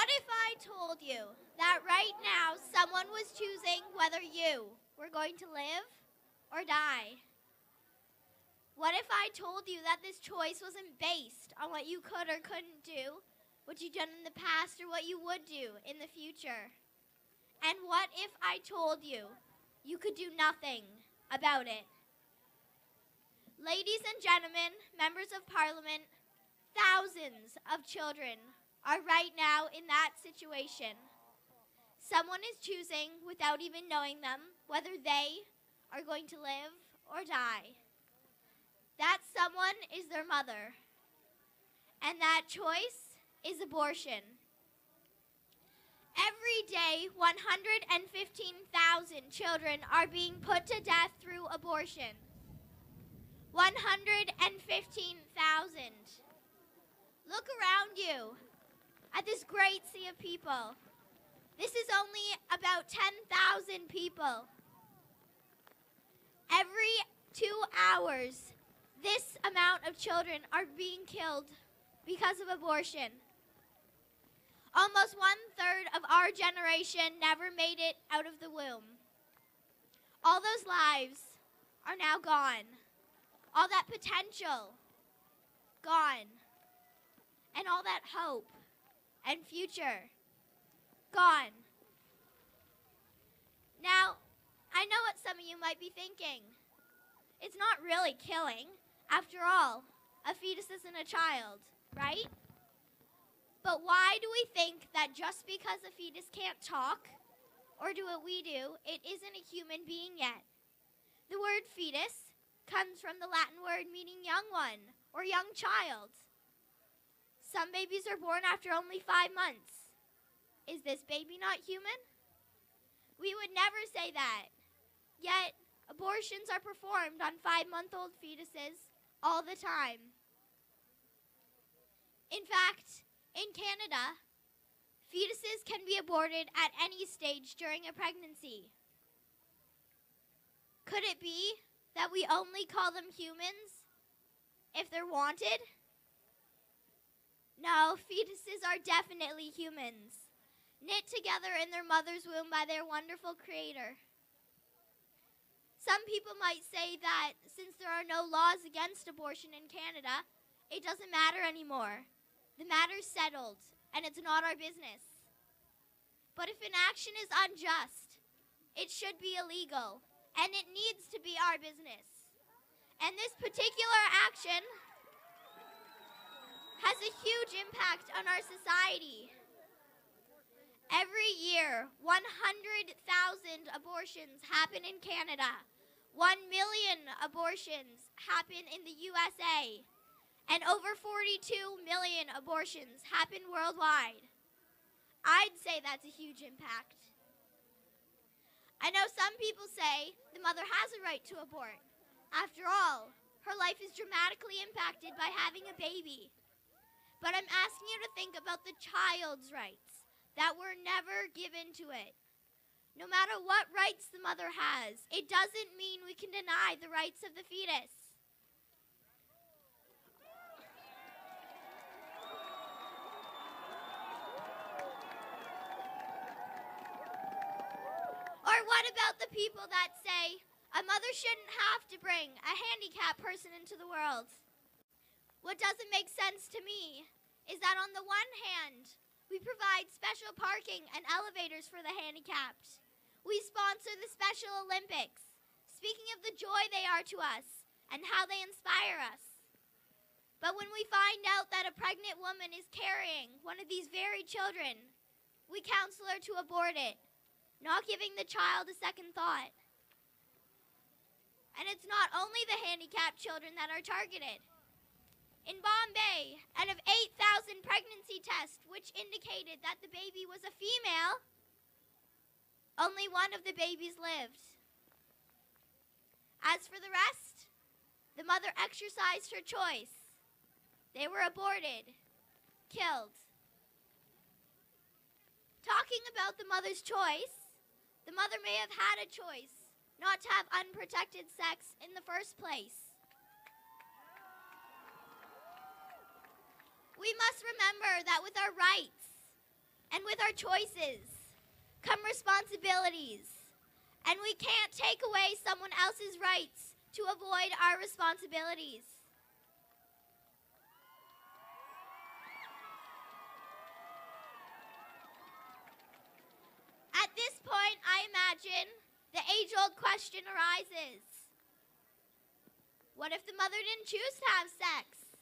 What if I told you that right now someone was choosing whether you were going to live or die? What if I told you that this choice wasn't based on what you could or couldn't do, what you've done in the past, or what you would do in the future? And what if I told you you could do nothing about it? Ladies and gentlemen, members of Parliament, thousands of children are right now in that situation. Someone is choosing, without even knowing them, whether they are going to live or die. That someone is their mother, and that choice is abortion. Every day, 115,000 children are being put to death through abortion. 115,000. Look around you at this great sea of people. This is only about 10,000 people. Every 2 hours, this amount of children are being killed because of abortion. Almost 1/3 of our generation never made it out of the womb. All those lives are now gone. All that potential, gone. And all that hope and future, gone. Now, I know what some of you might be thinking. It's not really killing. After all, a fetus isn't a child, right? But why do we think that just because a fetus can't talk or do what we do, it isn't a human being yet? The word fetus comes from the Latin word meaning young one or young child. Some babies are born after only 5 months. Is this baby not human? We would never say that. Yet, abortions are performed on 5-month-old fetuses all the time. In fact, in Canada, fetuses can be aborted at any stage during a pregnancy. Could it be that we only call them humans if they're wanted? No, fetuses are definitely humans, knit together in their mother's womb by their wonderful creator. Some people might say that since there are no laws against abortion in Canada, it doesn't matter anymore. The matter's settled, and it's not our business. But if an action is unjust, it should be illegal, and it needs to be our business. And this particular action has a huge impact on our society. Every year, 100,000 abortions happen in Canada. 1 million abortions happen in the USA. And over 42 million abortions happen worldwide. I'd say that's a huge impact. I know some people say the mother has a right to abort. After all, her life is dramatically impacted by having a baby. But I'm asking you to think about the child's rights that were never given to it. No matter what rights the mother has, it doesn't mean we can deny the rights of the fetus. Or what about the people that say a mother shouldn't have to bring a handicapped person into the world? What doesn't make sense to me is that on the one hand, we provide special parking and elevators for the handicapped. We sponsor the Special Olympics, speaking of the joy they are to us and how they inspire us. But when we find out that a pregnant woman is carrying one of these very children, we counsel her to abort it, not giving the child a second thought. And it's not only the handicapped children that are targeted. In Bombay, out of 8,000 pregnancy tests which indicated that the baby was a female, only one of the babies lived. As for the rest, the mother exercised her choice. They were aborted, killed. Talking about the mother's choice, the mother may have had a choice not to have unprotected sex in the first place. We must remember that with our rights And with our choices come responsibilities. And we can't take away someone else's rights to avoid our responsibilities. At this point, I imagine the age-old question arises. What if the mother didn't choose to have sex?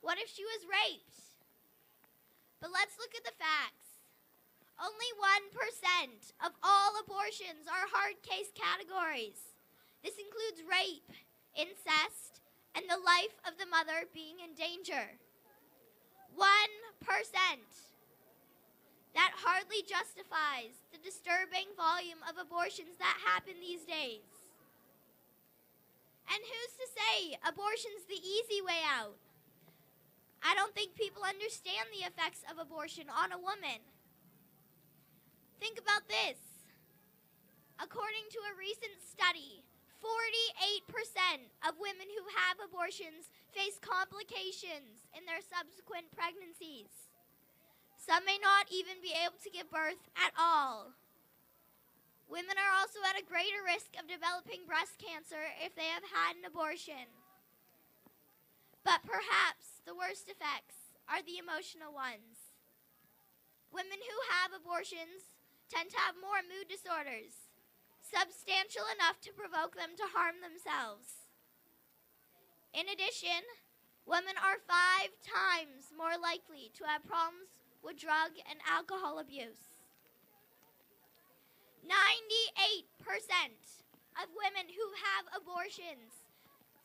What if she was raped? But let's look at the facts. Only 1% of all abortions are hard case categories. This includes rape, incest, and the life of the mother being in danger. 1%. That hardly justifies the disturbing volume of abortions that happen these days. And who's to say abortion's the easy way out? I don't think people understand the effects of abortion on a woman. Think about this. According to a recent study, 48% of women who have abortions face complications in their subsequent pregnancies. Some may not even be able to give birth at all. Women are also at a greater risk of developing breast cancer if they have had an abortion. But perhaps the worst effects are the emotional ones. Women who have abortions tend to have more mood disorders, substantial enough to provoke them to harm themselves. In addition, women are 5 times more likely to have problems with drug and alcohol abuse. 98% of women who have abortions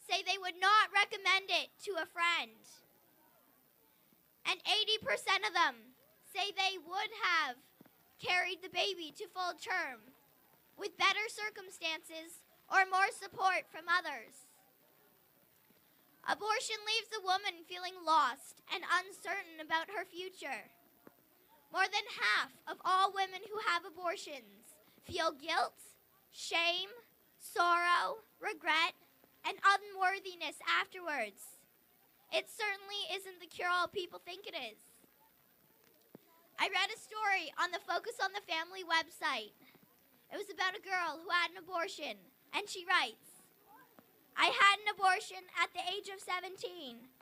say they would not recommend it to a friend. And 80% of them say they would have carried the baby to full term with better circumstances or more support from others. Abortion leaves a woman feeling lost and uncertain about her future. More than half of all women who have abortions feel guilt, shame, sorrow, regret, and unworthiness afterwards. It certainly isn't the cure-all people think it is. I read a story on the Focus on the Family website. It was about a girl who had an abortion, and she writes, "I had an abortion at the age of 17,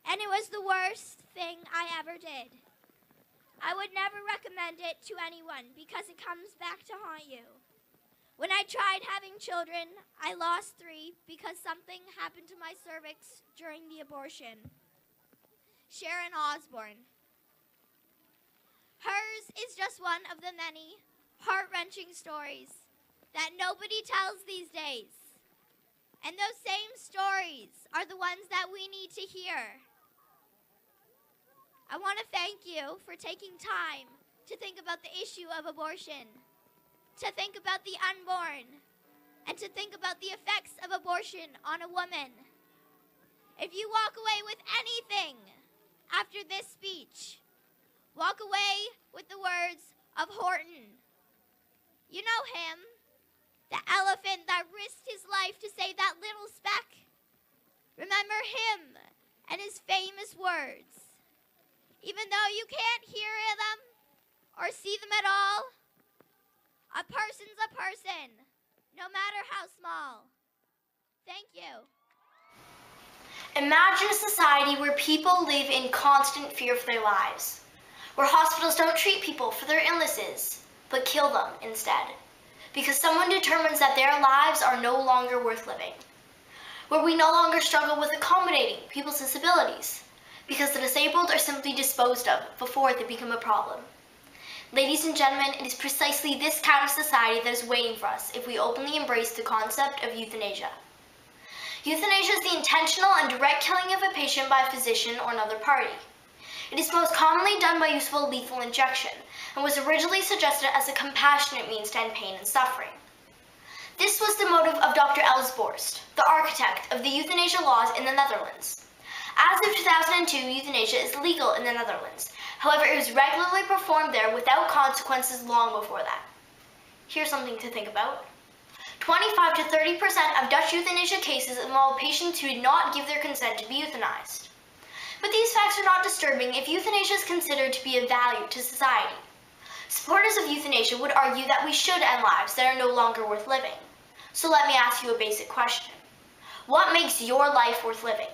and it was the worst thing I ever did. I would never recommend it to anyone because it comes back to haunt you. When I tried having children, I lost 3 because something happened to my cervix during the abortion." Sharon Osborne. Hers is just one of the many heart-wrenching stories that nobody tells these days. And those same stories are the ones that we need to hear. I want to thank you for taking time to think about the issue of abortion, to think about the unborn, and to think about the effects of abortion on a woman. If you walk away with anything after this speech, walk away with the words of Horton. You know him, the elephant that risked his life to save that little speck. Remember him and his famous words. Even though you can't hear them or see them at all, a person's a person, no matter how small. Thank you. Imagine a society where people live in constant fear for their lives, where hospitals don't treat people for their illnesses, but kill them instead, because someone determines that their lives are no longer worth living, where we no longer struggle with accommodating people's disabilities, because the disabled are simply disposed of before they become a problem. Ladies and gentlemen, it is precisely this kind of society that is waiting for us if we openly embrace the concept of euthanasia. Euthanasia is the intentional and direct killing of a patient by a physician or another party. It is most commonly done by use of a lethal injection and was originally suggested as a compassionate means to end pain and suffering. This was the motive of Dr. Els Borst, the architect of the euthanasia laws in the Netherlands. As of 2002, euthanasia is legal in the Netherlands. However, it was regularly performed there without consequences long before that. Here's something to think about. 25 to 30% of Dutch euthanasia cases involve patients who did not give their consent to be euthanized. But these facts are not disturbing if euthanasia is considered to be of value to society. Supporters of euthanasia would argue that we should end lives that are no longer worth living. So let me ask you a basic question. What makes your life worth living?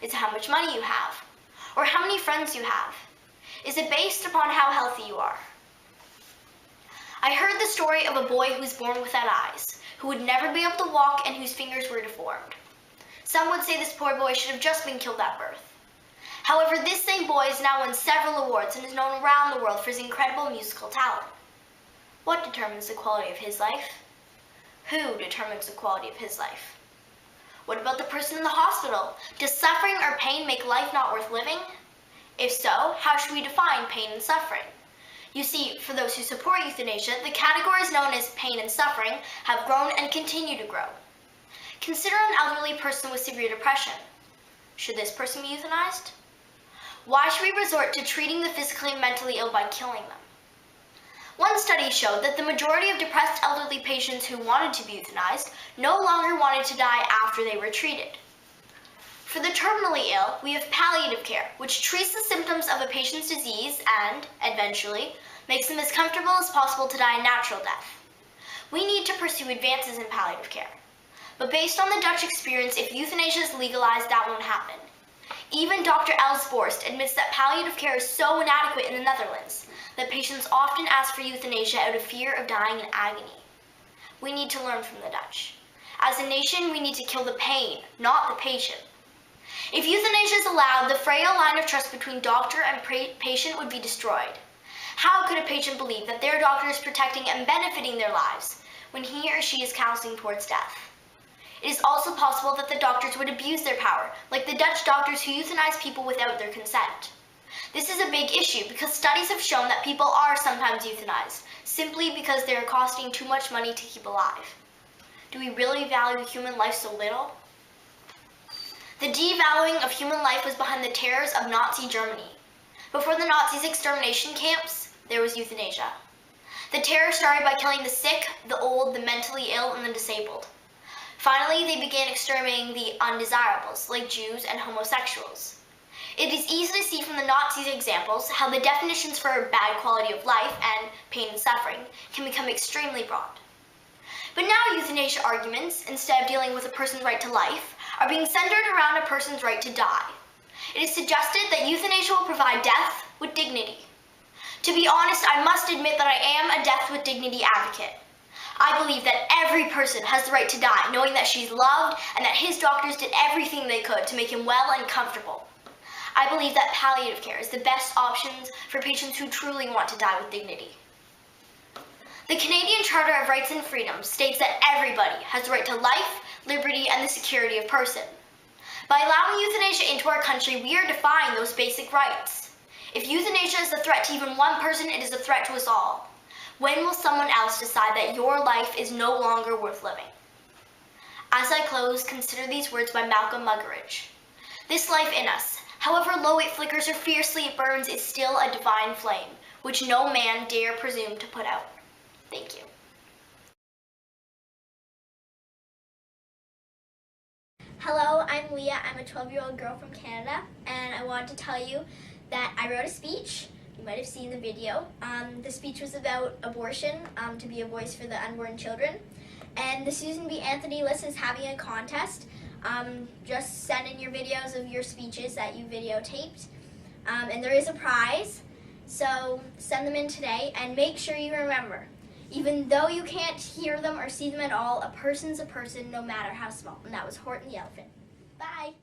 Is it how much money you have? Or how many friends you have? Is it based upon how healthy you are? I heard the story of a boy who was born without eyes, who would never be able to walk and whose fingers were deformed. Some would say this poor boy should have just been killed at birth. However, this same boy has now won several awards and is known around the world for his incredible musical talent. What determines the quality of his life? Who determines the quality of his life? What about the person in the hospital? Does suffering or pain make life not worth living? If so, how should we define pain and suffering? You see, for those who support euthanasia, the categories known as pain and suffering have grown and continue to grow. Consider an elderly person with severe depression. Should this person be euthanized? Why should we resort to treating the physically and mentally ill by killing them? One study showed that the majority of depressed elderly patients who wanted to be euthanized no longer wanted to die after they were treated. For the terminally ill, we have palliative care, which treats the symptoms of a patient's disease and, eventually, makes them as comfortable as possible to die a natural death. We need to pursue advances in palliative care. But based on the Dutch experience, if euthanasia is legalized, that won't happen. Even Dr. Els Borst admits that palliative care is so inadequate in the Netherlands that patients often ask for euthanasia out of fear of dying in agony. We need to learn from the Dutch. As a nation, we need to kill the pain, not the patient. If euthanasia is allowed, the frail line of trust between doctor and patient would be destroyed. How could a patient believe that their doctor is protecting and benefiting their lives when he or she is counseling towards death? It is also possible that the doctors would abuse their power, like the Dutch doctors who euthanize people without their consent. This is a big issue because studies have shown that people are sometimes euthanized, simply because they are costing too much money to keep alive. Do we really value human life so little? The devaluing of human life was behind the terrors of Nazi Germany. Before the Nazis' extermination camps, there was euthanasia. The terror started by killing the sick, the old, the mentally ill, and the disabled. Finally, they began exterminating the undesirables, like Jews and homosexuals. It is easy to see from the Nazis' examples how the definitions for bad quality of life and pain and suffering can become extremely broad. But now euthanasia arguments, instead of dealing with a person's right to life, are being centered around a person's right to die. It is suggested that euthanasia will provide death with dignity. To be honest, I must admit that I am a death with dignity advocate. I believe that every person has the right to die, knowing that she's loved and that his doctors did everything they could to make him well and comfortable. I believe that palliative care is the best option for patients who truly want to die with dignity. The Canadian Charter of Rights and Freedoms states that everybody has the right to life, liberty, and the security of person. By allowing euthanasia into our country, we are defying those basic rights. If euthanasia is a threat to even one person, it is a threat to us all. When will someone else decide that your life is no longer worth living? As I close, consider these words by Malcolm Muggeridge. This life in us, however low it flickers or fiercely it burns, is still a divine flame, which no man dare presume to put out. Thank you. Hello, I'm Leah. I'm a 12-year-old girl from Canada, and I wanted to tell you that I wrote a speech. You might have seen the video. The speech was about abortion, to be a voice for the unborn children. And the Susan B. Anthony list is having a contest. Just send in your videos of your speeches that you videotaped. And there is a prize, so send them in today. And make sure you remember, even though you can't hear them or see them at all, a person's a person no matter how small. And that was Horton the elephant. Bye.